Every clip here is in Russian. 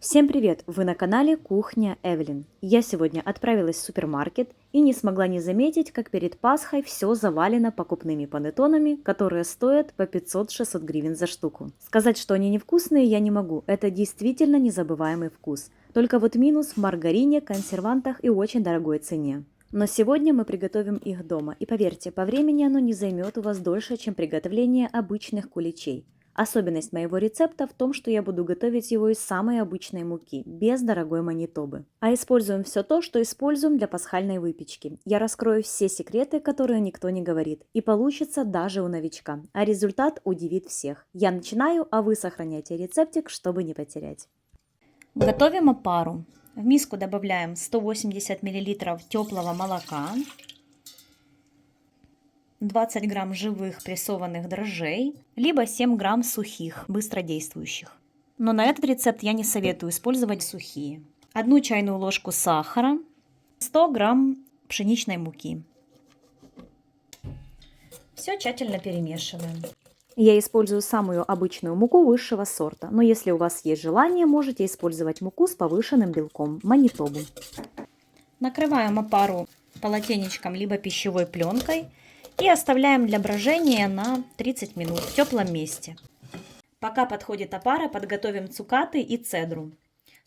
Всем привет! Вы на канале Кухня Эвелин. Я сегодня отправилась в супермаркет и не смогла не заметить, как перед Пасхой все завалено покупными панеттонами, которые стоят по 500-600 гривен за штуку. Сказать, что они невкусные, я не могу. Это действительно незабываемый вкус. Только вот минус в маргарине, консервантах и очень дорогой цене. Но сегодня мы приготовим их дома, и поверьте, по времени оно не займет у вас дольше, чем приготовление обычных куличей. Особенность моего рецепта в том, что я буду готовить его из самой обычной муки, без дорогой манитобы. А используем все то, что используем для пасхальной выпечки. Я раскрою все секреты, которые никто не говорит. И получится даже у новичка. А результат удивит всех. Я начинаю, а вы сохраняйте рецептик, чтобы не потерять. Готовим опару. В миску добавляем 180 мл теплого молока, 20 грамм живых прессованных дрожжей, либо 7 грамм сухих, быстродействующих. Но на этот рецепт я не советую использовать сухие. 1 чайную ложку сахара, 100 грамм пшеничной муки. Все тщательно перемешиваем. Я использую самую обычную муку высшего сорта, но если у вас есть желание, можете использовать муку с повышенным белком, манитобу. Накрываем опару полотенечком либо пищевой пленкой и оставляем для брожения на 30 минут в теплом месте. Пока подходит опара, подготовим цукаты и цедру.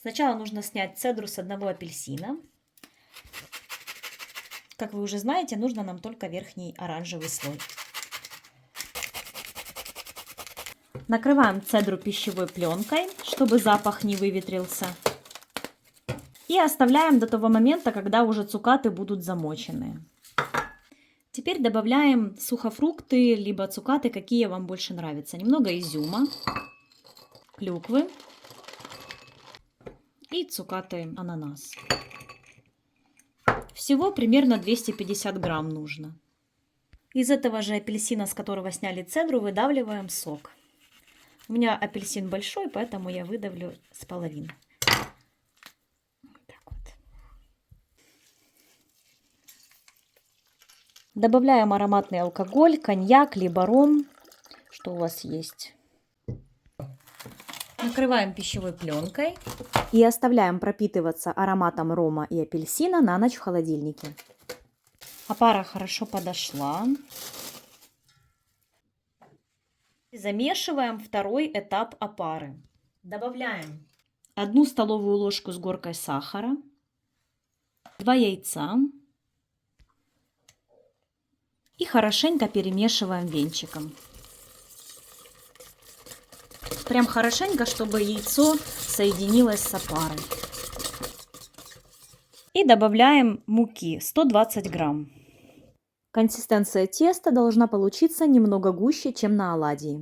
Сначала нужно снять цедру с одного апельсина. Как вы уже знаете, нужно нам только верхний оранжевый слой. Накрываем цедру пищевой пленкой, чтобы запах не выветрился. И оставляем до того момента, когда уже цукаты будут замочены. Теперь добавляем сухофрукты, либо цукаты, какие вам больше нравятся. Немного изюма, клюквы и цукаты ананас. Всего примерно 250 грамм нужно. Из этого же апельсина, с которого сняли цедру, выдавливаем сок. У меня апельсин большой, поэтому я выдавлю с половины. Так вот. Добавляем ароматный алкоголь, коньяк, либо ром, что у вас есть. Накрываем пищевой пленкой и оставляем пропитываться ароматом рома и апельсина на ночь в холодильнике. Опара хорошо подошла. Замешиваем второй этап опары. Добавляем 1 столовую ложку с горкой сахара, 2 яйца и хорошенько перемешиваем венчиком. Прям хорошенько, чтобы яйцо соединилось с опарой. И добавляем муки 120 грамм. Консистенция теста должна получиться немного гуще, чем на оладьи.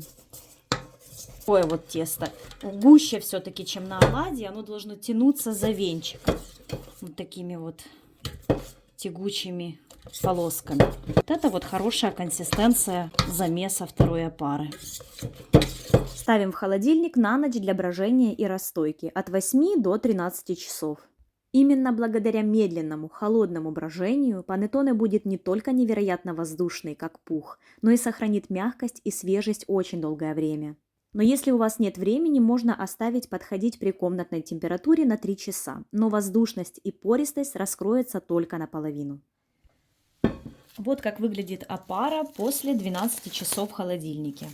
Такое вот тесто. Гуще все-таки, чем на оладьи. Оно должно тянуться за венчик. Вот такими вот тягучими полосками. Вот это вот хорошая консистенция замеса второй опары. Ставим в холодильник на ночь для брожения и расстойки от 8 до 13 часов. Именно благодаря медленному, холодному брожению панеттоне будет не только невероятно воздушный, как пух, но и сохранит мягкость и свежесть очень долгое время. Но если у вас нет времени, можно оставить подходить при комнатной температуре на 3 часа, но воздушность и пористость раскроются только наполовину. Вот как выглядит опара после 12 часов в холодильнике.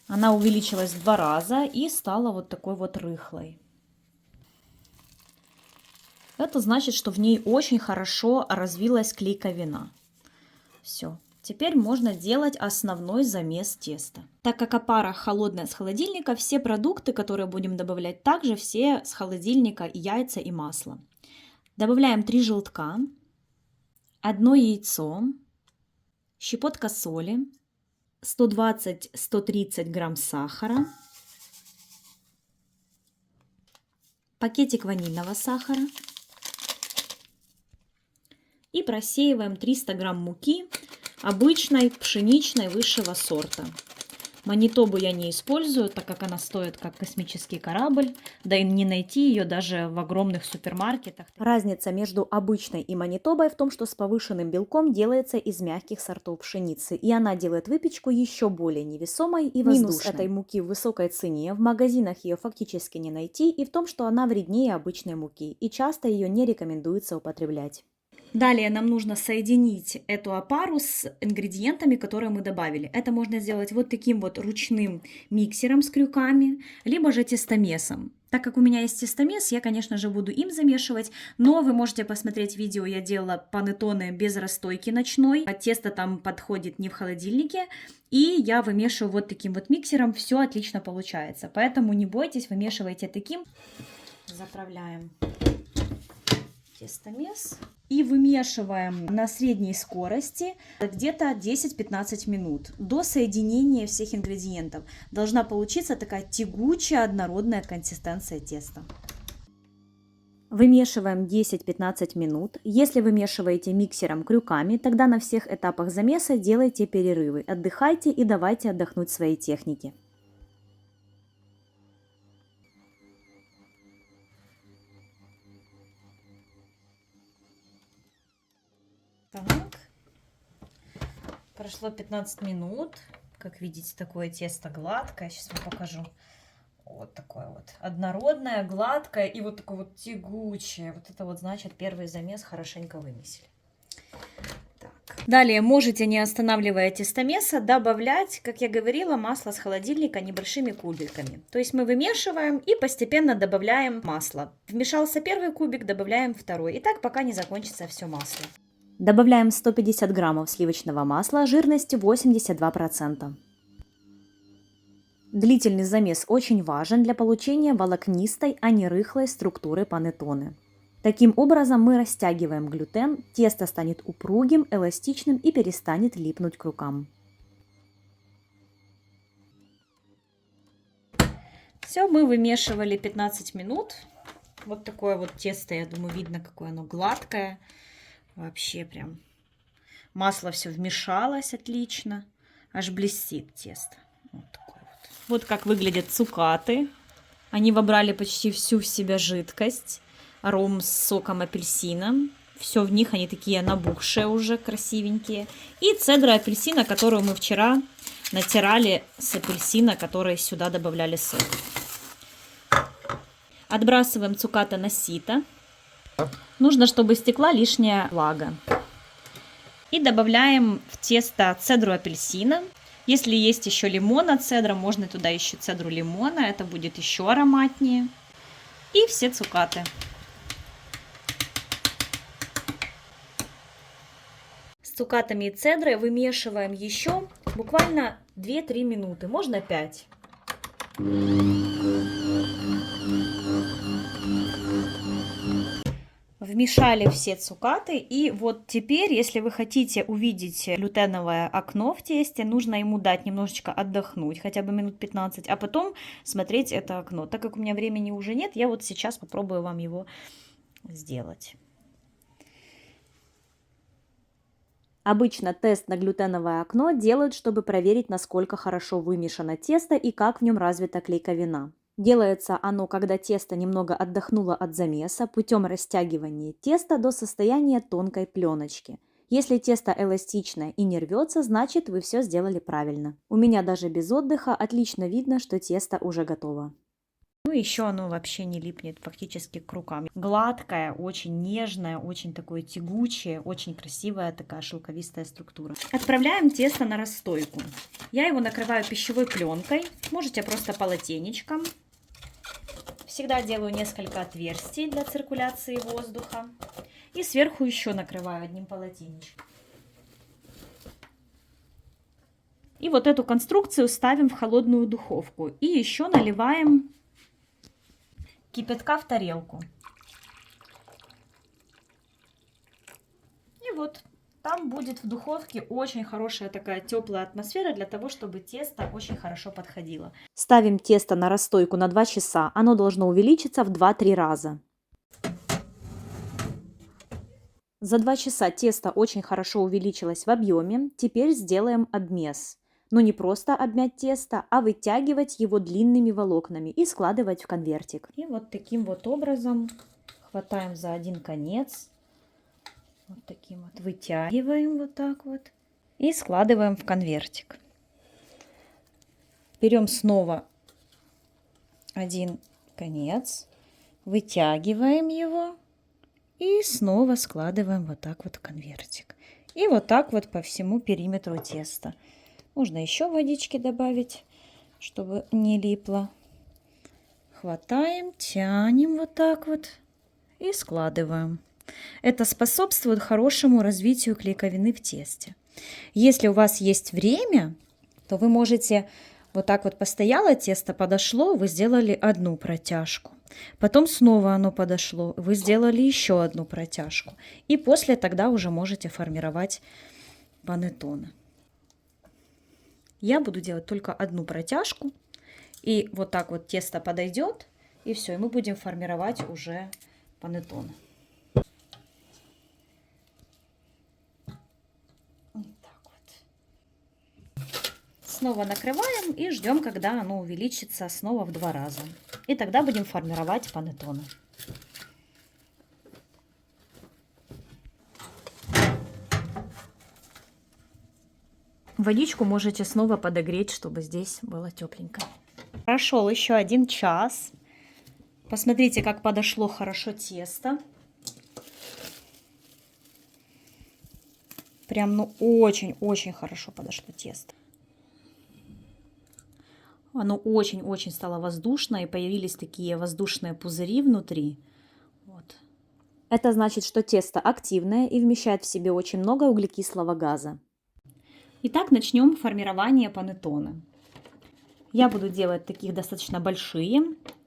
Она увеличилась в 2 раза и стала вот такой вот рыхлой. Это значит, что в ней очень хорошо развилась клейковина. Все. Теперь можно делать основной замес теста. Так как опара холодная с холодильника, все продукты, которые будем добавлять, также все с холодильника, и яйца, и масло. Добавляем 3 желтка, 1 яйцо, щепотка соли, 120-130 грамм сахара, пакетик ванильного сахара. И просеиваем 300 грамм муки обычной пшеничной высшего сорта. Манитобу я не использую, так как она стоит как космический корабль, да и не найти ее даже в огромных супермаркетах. Разница между обычной и манитобой в том, что с повышенным белком делается из мягких сортов пшеницы, и она делает выпечку еще более невесомой и воздушной. Минус этой муки в высокой цене, в магазинах ее фактически не найти, и в том, что она вреднее обычной муки, и часто ее не рекомендуется употреблять. Далее нам нужно соединить эту опару с ингредиентами, которые мы добавили. Это можно сделать вот таким вот ручным миксером с крюками, либо же тестомесом. Так как у меня есть тестомес, я, конечно же, буду им замешивать, но вы можете посмотреть видео, я делала панеттоне без расстойки ночной. Тесто там подходит не в холодильнике, и я вымешиваю вот таким вот миксером, все отлично получается. Поэтому не бойтесь, вымешивайте таким. Заправляем тестомес и вымешиваем на средней скорости где-то 10-15 минут до соединения всех ингредиентов. Должна получиться такая тягучая однородная консистенция теста. Вымешиваем 10-15 минут. Если вымешиваете миксером крюками, тогда на всех этапах замеса делайте перерывы, отдыхайте и давайте отдохнуть своей технике. Так, прошло 15 минут. Как видите, такое тесто гладкое. Сейчас вам покажу. Вот такое вот однородное, гладкое и вот такое вот тягучее. Вот это вот значит первый замес хорошенько вымесили. Так. Далее можете, не останавливая тестомеса, добавлять, как я говорила, масло с холодильника небольшими кубиками. То есть мы вымешиваем и постепенно добавляем масло. Вмешался первый кубик, добавляем второй. И так пока не закончится все масло. Добавляем 150 граммов сливочного масла жирностью 82%. Длительный замес очень важен для получения волокнистой, а не рыхлой структуры панеттоне. Таким образом мы растягиваем глютен, тесто станет упругим, эластичным и перестанет липнуть к рукам. Все, мы вымешивали 15 минут. Вот такое вот тесто, я думаю, видно, какое оно гладкое. Вообще прям масло все вмешалось отлично. Аж блестит тесто. Вот такое вот. Вот как выглядят цукаты. Они вобрали почти всю в себя жидкость. Ром с соком апельсина. Все в них, они такие набухшие уже, красивенькие. И цедра апельсина, которую мы вчера натирали с апельсина, который сюда добавляли сок. Отбрасываем цукаты на сито. Нужно, чтобы стекла лишняя влага. И добавляем в тесто цедру апельсина. Если есть еще лимона цедра, можно туда еще цедру лимона. Это будет еще ароматнее. И все цукаты. С цукатами и цедрой вымешиваем еще буквально 2-3 минуты, можно 5. Вмешали все цукаты, и вот теперь, если вы хотите увидеть глютеновое окно в тесте, нужно ему дать немножечко отдохнуть, хотя бы минут 15, а потом смотреть это окно. Так как у меня времени уже нет, я вот сейчас попробую вам его сделать. Обычно тест на глютеновое окно делают, чтобы проверить, насколько хорошо вымешано тесто и как в нем развита клейковина. Делается оно, когда тесто немного отдохнуло от замеса путем растягивания теста до состояния тонкой пленочки. Если тесто эластичное и не рвется, значит вы все сделали правильно. У меня даже без отдыха отлично видно, что тесто уже готово. Ну еще оно вообще не липнет фактически к рукам. Гладкое, очень нежное, очень такое тягучее, очень красивая такая шелковистая структура. Отправляем тесто на расстойку. Я его накрываю пищевой пленкой, можете просто полотенечком. Всегда делаю несколько отверстий для циркуляции воздуха. И сверху еще накрываю одним полотенечком. И вот эту конструкцию ставим в холодную духовку. И еще наливаем кипятка в тарелку. И вот там будет в духовке очень хорошая такая теплая атмосфера для того, чтобы тесто очень хорошо подходило. Ставим тесто на расстойку на 2 часа. Оно должно увеличиться в 2-3 раза. За 2 часа тесто очень хорошо увеличилось в объеме. Теперь сделаем обмес. Но не просто обмять тесто, а вытягивать его длинными волокнами и складывать в конвертик. И вот таким вот образом хватаем за один конец. Вот таким вот вытягиваем вот так вот и складываем в конвертик. Берем снова один конец, вытягиваем его и снова складываем вот так вот в конвертик. И вот так вот по всему периметру теста. Можно еще водички добавить, чтобы не липло. Хватаем, тянем вот так вот и складываем. Это способствует хорошему развитию клейковины в тесте. Если у вас есть время, то вы можете вот так вот постояло тесто, подошло, вы сделали одну протяжку. Потом снова оно подошло, вы сделали еще одну протяжку. И после тогда уже можете формировать панеттоне. Я буду делать только одну протяжку. И вот так вот тесто подойдет. И все, и мы будем формировать уже панеттоне. Вот так вот. Снова накрываем и ждем, когда оно увеличится снова в 2 раза. И тогда будем формировать панеттоне. Водичку можете снова подогреть, чтобы здесь было тепленько. Прошел еще 1 час. Посмотрите, как подошло хорошо тесто. Прям, ну, очень-очень хорошо подошло тесто. Оно очень-очень стало воздушное, и появились такие воздушные пузыри внутри. Вот. Это значит, что тесто активное и вмещает в себе очень много углекислого газа. Итак, начнем формирование панеттоне. Я буду делать таких достаточно большие,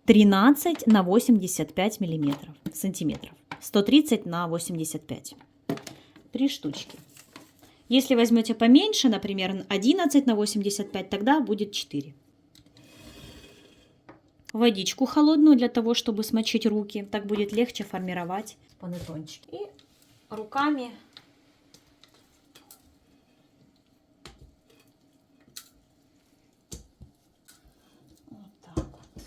13 на 85 сантиметров, 130 на 85. 3 штучки. Если возьмете поменьше, например, 11 на 85, тогда будет 4. Водичку холодную для того, чтобы смочить руки. Так будет легче формировать панеттончики. И руками вот так вот.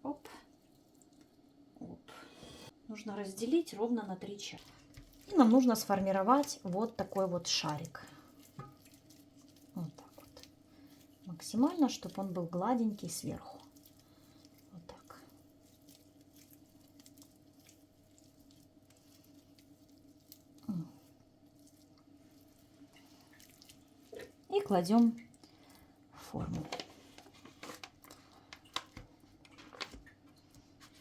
Оп. Оп. Нужно разделить ровно на 3 части. И нам нужно сформировать вот такой вот шарик. Вот так вот. Максимально, чтобы он был гладенький сверху. Вот так. И кладем в форму.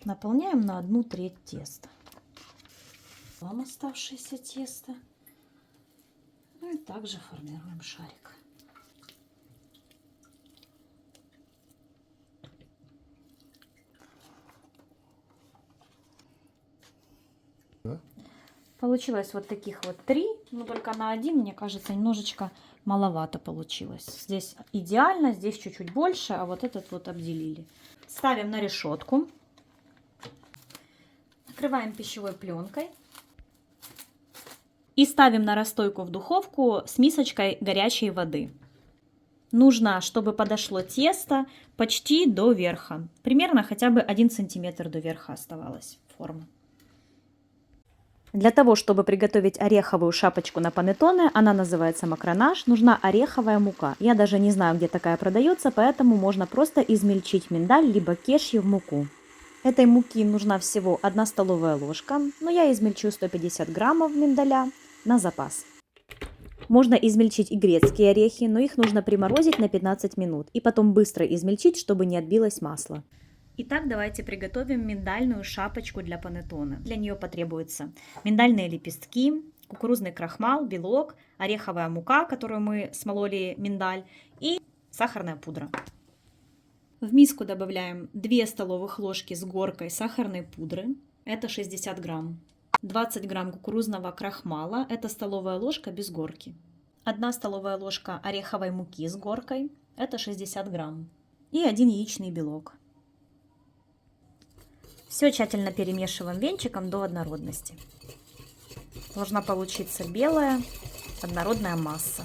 Наполняем на 1/3 теста. Вам оставшееся тесто. Ну и также формируем шарик. Получилось вот таких вот 3, но только на 1, мне кажется, немножечко маловато получилось. Здесь идеально, здесь чуть-чуть больше, а вот этот вот обделили. Ставим на решетку. Накрываем пищевой пленкой. И ставим на расстойку в духовку с мисочкой горячей воды. Нужно, чтобы подошло тесто почти до верха. Примерно хотя бы 1 сантиметр до верха оставалась форма. Для того, чтобы приготовить ореховую шапочку на панеттоне, она называется макронаж, нужна ореховая мука. Я даже не знаю, где такая продается, поэтому можно просто измельчить миндаль либо кешью в муку. Этой муки нужна всего 1 столовая ложка, но я измельчу 150 граммов миндаля на запас. Можно измельчить и грецкие орехи, но их нужно приморозить на 15 минут и потом быстро измельчить, чтобы не отбилось масло. Итак, давайте приготовим миндальную шапочку для панеттоне. Для нее потребуются миндальные лепестки, кукурузный крахмал, белок, ореховая мука, которую мы смололи миндаль, и сахарная пудра. В миску добавляем 2 столовых ложки с горкой сахарной пудры, это 60 грамм. 20 грамм кукурузного крахмала, это столовая ложка без горки. 1 столовая ложка ореховой муки с горкой, это 60 грамм. И 1 яичный белок. Все тщательно перемешиваем венчиком до однородности. Должна получиться белая однородная масса.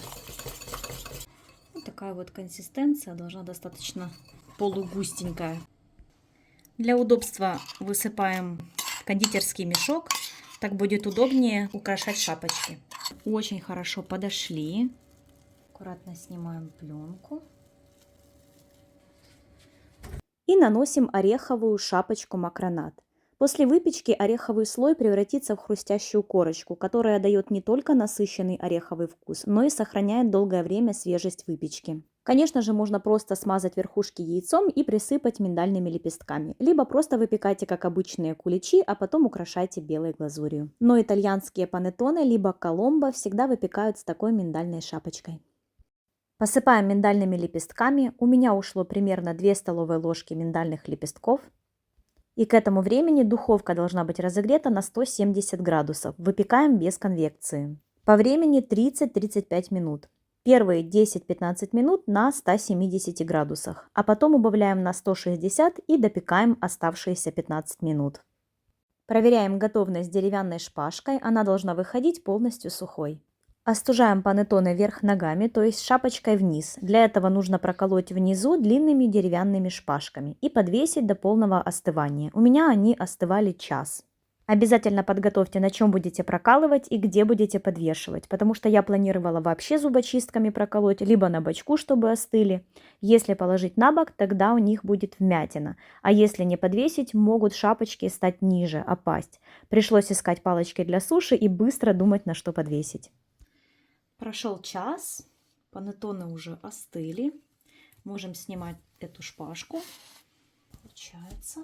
такая вот консистенция, должна достаточно полугустенькая. Для удобства высыпаем в кондитерский мешок, так будет удобнее украшать шапочки. Очень хорошо подошли. Аккуратно снимаем пленку. И наносим ореховую шапочку макронат. После выпечки ореховый слой превратится в хрустящую корочку, которая дает не только насыщенный ореховый вкус, но и сохраняет долгое время свежесть выпечки. Конечно же, можно просто смазать верхушки яйцом и присыпать миндальными лепестками, либо просто выпекайте как обычные куличи, а потом украшайте белой глазурью. Но итальянские панеттоне либо коломбо всегда выпекают с такой миндальной шапочкой. Посыпаем миндальными лепестками. У меня ушло примерно 2 столовые ложки миндальных лепестков. И к этому времени духовка должна быть разогрета на 170 градусов. Выпекаем без конвекции. По времени 30-35 минут. Первые 10-15 минут на 170 градусах, а потом убавляем на 160 и допекаем оставшиеся 15 минут. Проверяем готовность деревянной шпажкой, она должна выходить полностью сухой. Остужаем панеттоне вверх ногами, то есть шапочкой вниз. Для этого нужно проколоть внизу длинными деревянными шпажками и подвесить до полного остывания. У меня они остывали час. Обязательно подготовьте, на чем будете прокалывать и где будете подвешивать, потому что я планировала вообще зубочистками проколоть, либо на бочку, чтобы остыли. Если положить на бок, тогда у них будет вмятина, а если не подвесить, могут шапочки стать ниже, опасть. Пришлось искать палочки для суши и быстро думать, на что подвесить. Прошел час, панеттоне уже остыли. Можем снимать эту шпажку. Получается.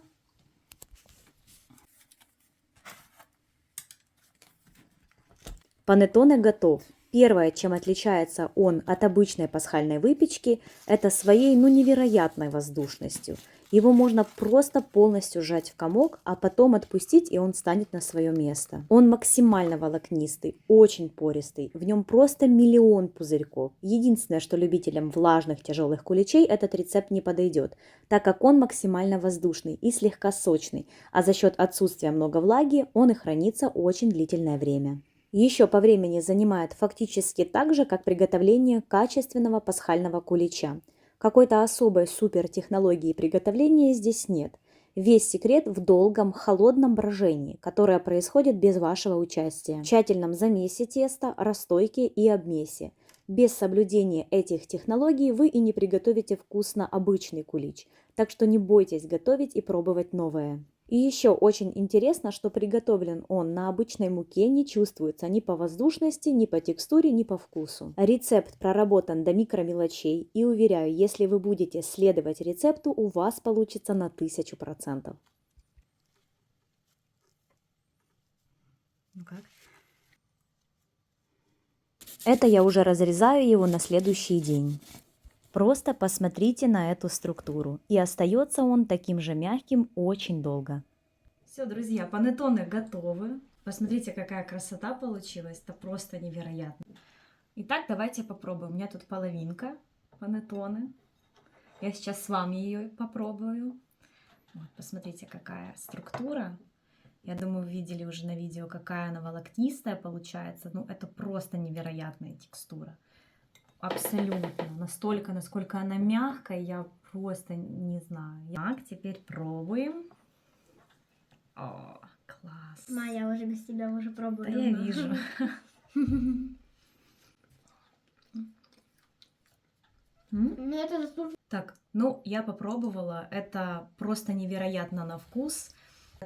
Панеттоне готов. Первое, чем отличается он от обычной пасхальной выпечки, это своей невероятной воздушностью. Его можно просто полностью сжать в комок, а потом отпустить, и он станет на свое место. Он максимально волокнистый, очень пористый, в нем просто миллион пузырьков. Единственное, что любителям влажных тяжелых куличей этот рецепт не подойдет, так как он максимально воздушный и слегка сочный, а за счет отсутствия много влаги он и хранится очень длительное время. Еще по времени занимает фактически так же, как приготовление качественного пасхального кулича. Какой-то особой супертехнологии приготовления здесь нет. Весь секрет в долгом холодном брожении, которое происходит без вашего участия. В тщательном замесе теста, расстойке и обмесе. Без соблюдения этих технологий вы и не приготовите вкусно обычный кулич. Так что не бойтесь готовить и пробовать новое. И еще очень интересно, что приготовлен он на обычной муке не чувствуется ни по воздушности, ни по текстуре, ни по вкусу. Рецепт проработан до микромелочей и уверяю, если вы будете следовать рецепту, у вас получится на 1000%. Ну как? Это я уже разрезаю его на следующий день. Просто посмотрите на эту структуру, и остается он таким же мягким очень долго. Все, друзья, панеттоне готовы. Посмотрите, какая красота получилась, это просто невероятно. Итак, давайте попробуем. У меня тут половинка панеттоне. Я сейчас с вами ее попробую. Вот, посмотрите, какая структура. Я думаю, вы видели уже на видео, какая она волокнистая получается. Ну, это просто невероятная текстура. Абсолютно. Настолько, насколько она мягкая, я просто не знаю. Так, теперь пробуем. О, класс. Майя, уже без тебя уже пробую. Да я вижу. Ну, это заслуженно. Так, ну, я попробовала. Это просто невероятно на вкус.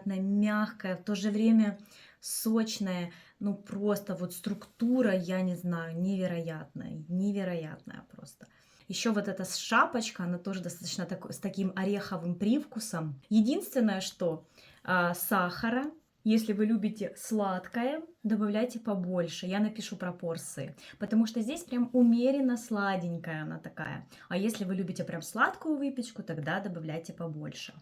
Мягкая, в то же время сочная. Ну, просто вот структура, я не знаю, невероятная. Невероятная просто. Еще вот эта шапочка, она тоже достаточно с таким ореховым привкусом. Единственное, что сахара, если вы любите сладкое, добавляйте побольше. Я напишу пропорции, потому что здесь прям умеренно сладенькая она такая. А если вы любите прям сладкую выпечку, тогда добавляйте побольше.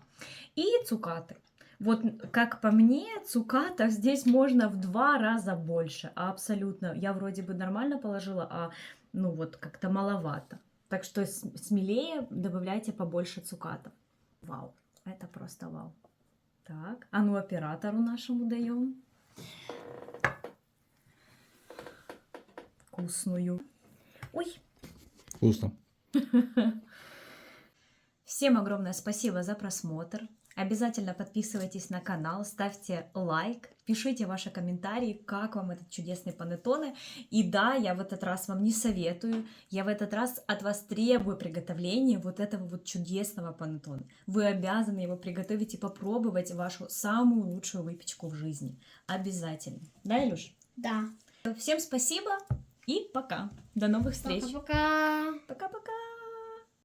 И цукаты. Вот как по мне, цукатов здесь можно в 2 раза больше. Абсолютно. Я вроде бы нормально положила, а ну вот как-то маловато. Так что смелее добавляйте побольше цукатов. Вау, это просто вау. Так, а ну оператору нашему даем. Вкусную. Ой. Вкусно. Всем огромное спасибо за просмотр. Обязательно подписывайтесь на канал, ставьте лайк, пишите ваши комментарии, как вам этот чудесный панеттоне. И да, я в этот раз вам не советую, я в этот раз от вас требую приготовления вот этого вот чудесного панеттоне. Вы обязаны его приготовить и попробовать вашу самую лучшую выпечку в жизни. Обязательно. Да, Илюш? Да. Всем спасибо и пока. До новых встреч. Пока-пока. Пока-пока.